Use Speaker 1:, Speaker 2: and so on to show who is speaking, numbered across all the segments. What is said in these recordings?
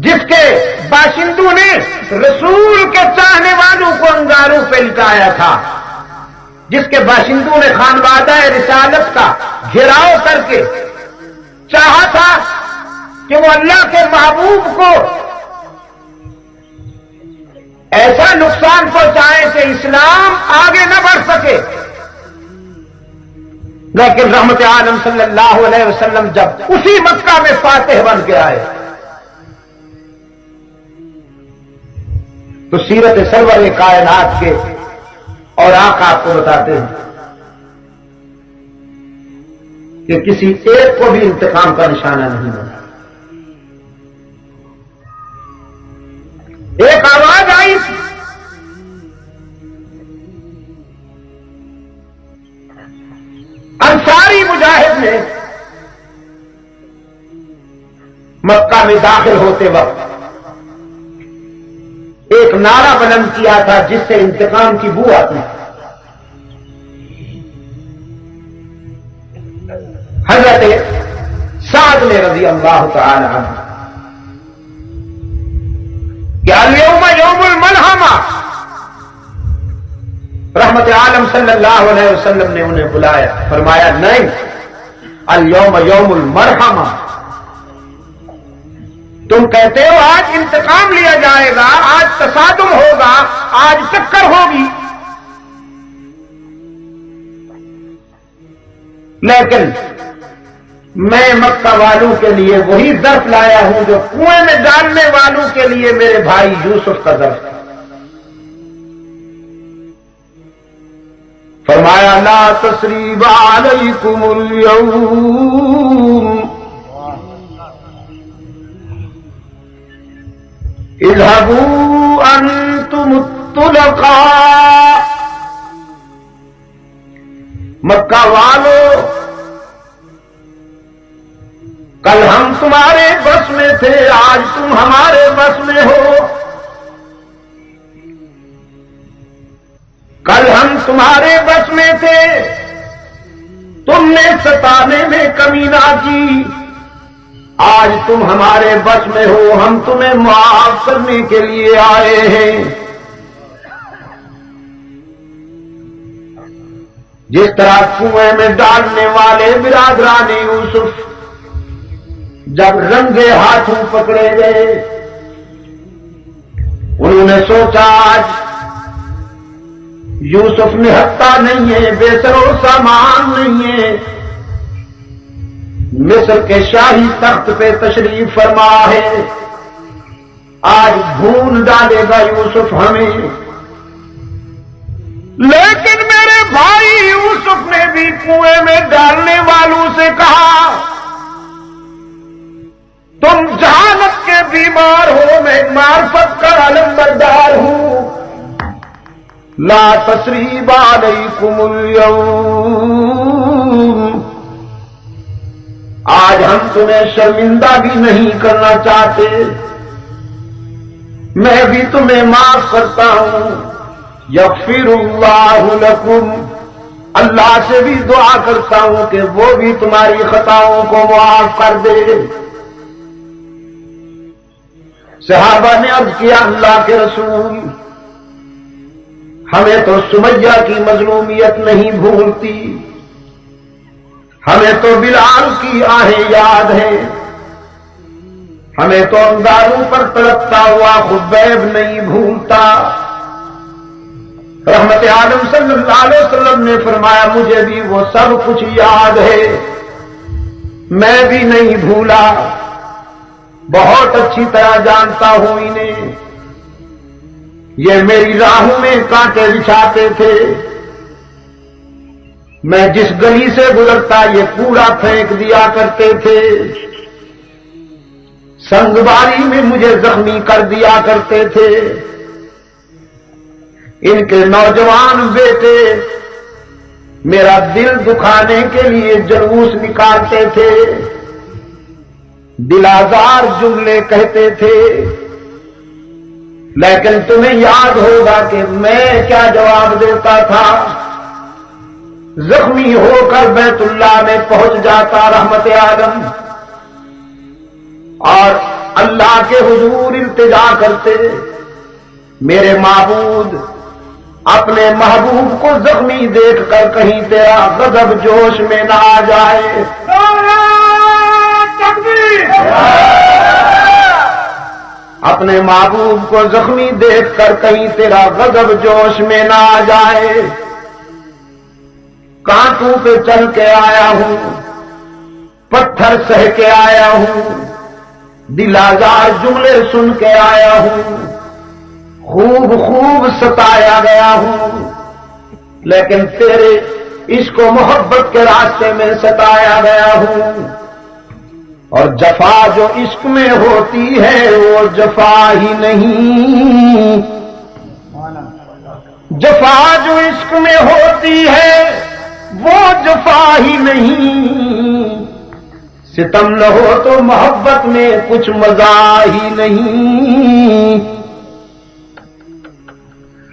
Speaker 1: جس کے باشندوں نے رسول کے چاہنے والوں کو انگاروں پہ لٹایا تھا، جس کے باشندوں نے خانوادہ رسالت کا گھیراؤ کر کے چاہا تھا کہ وہ اللہ کے محبوب کو ایسا نقصان پہنچائے کہ اسلام آگے نہ بڑھ سکے، لیکن رحمت عالم صلی اللہ علیہ وسلم جب اسی مکہ میں فاتح بن کے آئے تو سیرت سرور کائنات کے اور آقا آپ کو بتاتے ہیں کہ کسی ایک کو بھی انتقام کا نشانہ نہیں بنا۔ ایک آواز آئی انصاری مجاہد نے مکہ میں داخل ہوتے وقت ایک نعرہ بلند کیا تھا جس سے انتقام کی بو آتی۔ حضرت سعد نے رضی اللہ تعالی عنہ کہ الیوم یوم الملحمہ، رحمت عالم صلی اللہ علیہ وسلم نے انہیں بلایا، فرمایا نہیں، الیوم یوم المرحمہ، تم کہتے ہو آج انتقام لیا جائے گا، آج تصادم ہوگا، آج ٹکر ہوگی، لیکن میں مکہ والوں کے لیے وہی ظرف لایا ہوں جو کنویں میں ڈالنے والوں کے لیے میرے بھائی یوسف کا ظرف تھا۔ فرمایا لا تثریب علیکم اليوم اذهبوا انتم الطلقاء، مکہ والو کل ہم تمہارے بس میں تھے، آج تم ہمارے بس میں ہو، کل ہم تمہارے بس میں تھے، تم نے ستانے میں کمی نہ کی، آج تم ہمارے بس میں ہو، ہم تمہیں معاف کرنے کے لیے آئے ہیں۔ جس طرح کنویں میں ڈالنے والے برادران یوسف جب رنگے ہاتھوں پکڑے گئے، انہوں نے سوچا آج یوسف نہتا نہیں ہے، بے سر و سامان نہیں ہے، مصر کے شاہی تخت پہ تشریف فرما ہے، آج بھون ڈالے گا یوسف ہمیں۔ لیکن میرے بھائی یوسف نے بھی کنویں میں ڈالنے والوں سے کہا تم جہالت کے بیمار ہو، میں معرفت کا علمبردار ہوں، لا تثریب علیکم اليوم، آج ہم تمہیں شرمندہ بھی نہیں کرنا چاہتے، میں بھی تمہیں معاف کرتا ہوں، یغفر اللہ لکم، اللہ سے بھی دعا کرتا ہوں کہ وہ بھی تمہاری خطاؤں کو معاف کر دے۔ صحابہ نے عرض کیا اللہ کے رسول، ہمیں تو سمیہ کی مظلومیت نہیں بھولتی، ہمیں تو بلال کی آہیں یاد ہیں، ہمیں تو انگاروں پر تڑپتا ہوا خبیب نہیں بھولتا۔ رحمت عالم صلی اللہ علیہ وسلم نے فرمایا مجھے بھی وہ سب کچھ یاد ہے، میں بھی نہیں بھولا، بہت اچھی طرح جانتا ہوں انہیں، یہ میری راہوں میں کانٹے بچھاتے تھے، میں جس گلی سے گزرتا یہ کوڑا پھینک دیا کرتے تھے، سنگباری میں مجھے زخمی کر دیا کرتے تھے، ان کے نوجوان بیٹے میرا دل دکھانے کے لیے جلوس نکالتے تھے، دلازار جملے کہتے تھے، لیکن تمہیں یاد ہوگا کہ میں کیا جواب دیتا تھا، زخمی ہو کر بیت اللہ میں پہنچ جاتا رحمت عالم، اور اللہ کے حضور التجا کرتے، میرے معبود اپنے محبوب کو زخمی دیکھ کر کہیں تیرا غضب جوش میں نہ آ جائے۔ اپنے محبوب کو زخمی دیکھ کر کہیں تیرا غضب جوش میں نہ آ جائے۔ کانٹوں پہ چل کے آیا ہوں، پتھر سہ کے آیا ہوں، دل آزار جملے سن کے آیا ہوں، خوب خوب ستایا گیا ہوں، لیکن تیرے عشق و محبت کے راستے میں ستایا گیا ہوں۔ اور جفا جو عشق میں ہوتی ہے وہ جفا ہی نہیں، جفا جو عشق میں ہوتی ہے وہ جفا ہی نہیں، ستم نہ ہو تو محبت میں کچھ مزہ ہی نہیں۔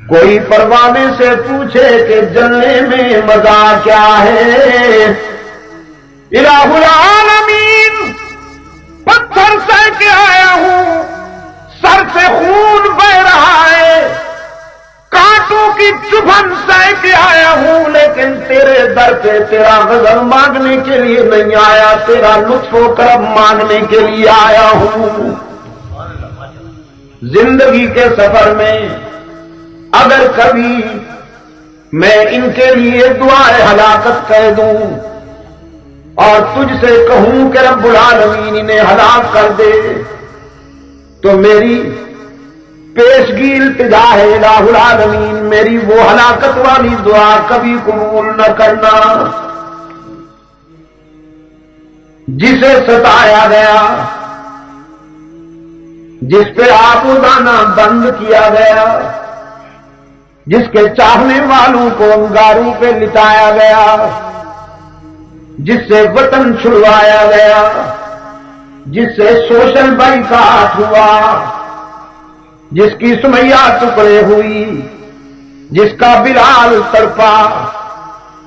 Speaker 1: کوئی پروانے سے پوچھے کہ جلنے میں مزہ کیا ہے، الہ العالمین پتھر سہ کے آیا ہوں، سر سے خون بہ رہا ہے، کانٹوں کی چبھن سہ کے آیا ہوں، لیکن تیرے در پہ تیرا غضب مانگنے کے لیے نہیں آیا، تیرا لطف و کرم مانگنے کے لیے آیا ہوں۔ زندگی کے سفر میں اگر کبھی میں ان کے لیے دعائے ہلاکت کہہ دوں اور تجھ سے کہوں کہ رب العالمین انہیں ہلاک کر دے، تو میری پیشگی التجا ہے الہ العالمین میری وہ ہلاکت والی دعا کبھی قبول نہ کرنا۔ جسے ستایا گیا، جس پہ آبودانہ بند کیا گیا، جس کے چاہنے والوں کو انگاروں پہ لٹایا گیا، جس سے وطن چھڑوایا گیا، جس سے سوشل بائیکاٹ ہوا، جس کی سمیہ ٹکڑے ہوئی، جس کا بلال تڑپا،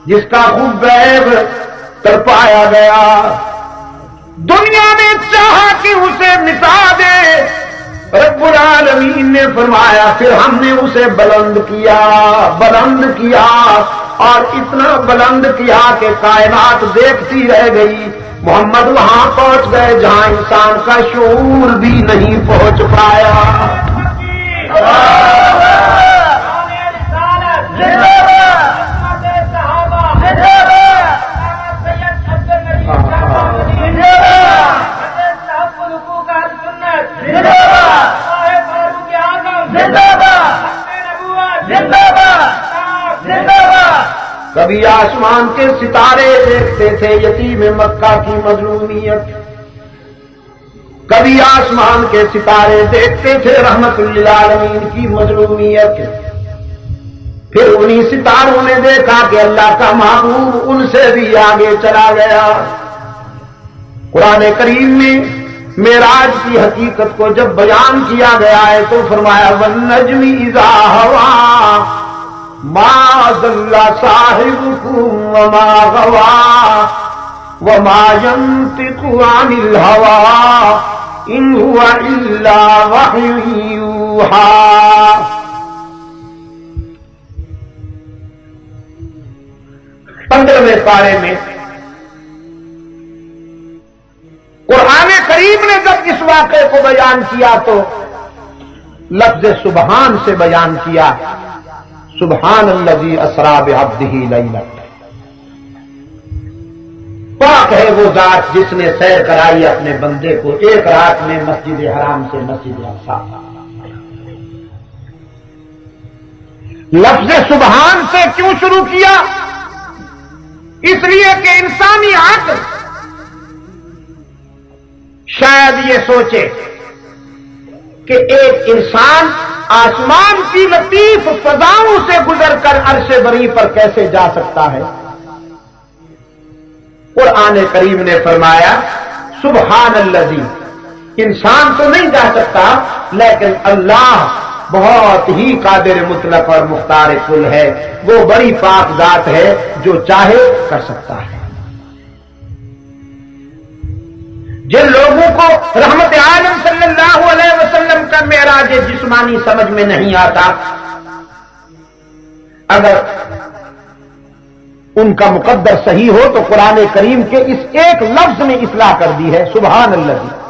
Speaker 1: جس کا خبیب تڑپایا گیا، دنیا نے چاہا کہ اسے مٹا دے، رب العالمین نے فرمایا پھر ہم نے اسے بلند کیا اور اتنا بلند کیا کہ کائنات دیکھتی رہ گئی۔ محمد وہاں پہنچ گئے جہاں انسان کا شعور بھی نہیں پہنچ پایا۔ کبھی آسمان کے ستارے دیکھتے تھے یتیم مکہ کی مظلومیت، کبھی آسمان کے ستارے دیکھتے تھے رحمت للعالمین کی مظلومیت، پھر انہی ستاروں نے دیکھا کہ اللہ کا محبوب ان سے بھی آگے چلا گیا۔ قرآن کریم میں معراج کی حقیقت کو جب بیان کیا گیا ہے تو فرمایا وَالنَّجْمِ إِذَا هَوَىٰ مَا ضَلَّ صَاحِبُكُمْ وَمَا غَوَىٰ وَمَا يَنطِقُ عَنِ الْهَوَىٰ إِنْ هُوَ إِلَّا وَحْيٌ يُوحَىٰ۔ پندرہویں پارے میں قرآن کریم نے جب اس واقعے کو بیان کیا تو لفظ سبحان سے بیان کیا، سبحان الذی اسری بعبدہ لیلا، پاک ہے وہ ذات جس نے سیر کرائی اپنے بندے کو ایک رات میں مسجد حرام سے مسجد اقصی۔ لفظ سبحان سے کیوں شروع کیا؟ اس لیے کہ انسانی عقل شاید یہ سوچے کہ ایک انسان آسمان کی لطیف فضاؤں سے گزر کر عرش بری پر کیسے جا سکتا ہے؟ قرآن کریم نے فرمایا سبحان الذی، انسان تو نہیں جا سکتا لیکن اللہ بہت ہی قادر مطلق اور مختار کل ہے، وہ بڑی پاک ذات ہے جو چاہے کر سکتا ہے۔ جن لوگوں کو رحمت عالم صلی اللہ علیہ وسلم کا معراج جسمانی سمجھ میں نہیں آتا، اگر ان کا مقدر صحیح ہو تو قرآن کریم کے اس ایک لفظ میں اصلاح کر دی ہے، سبحان اللہ۔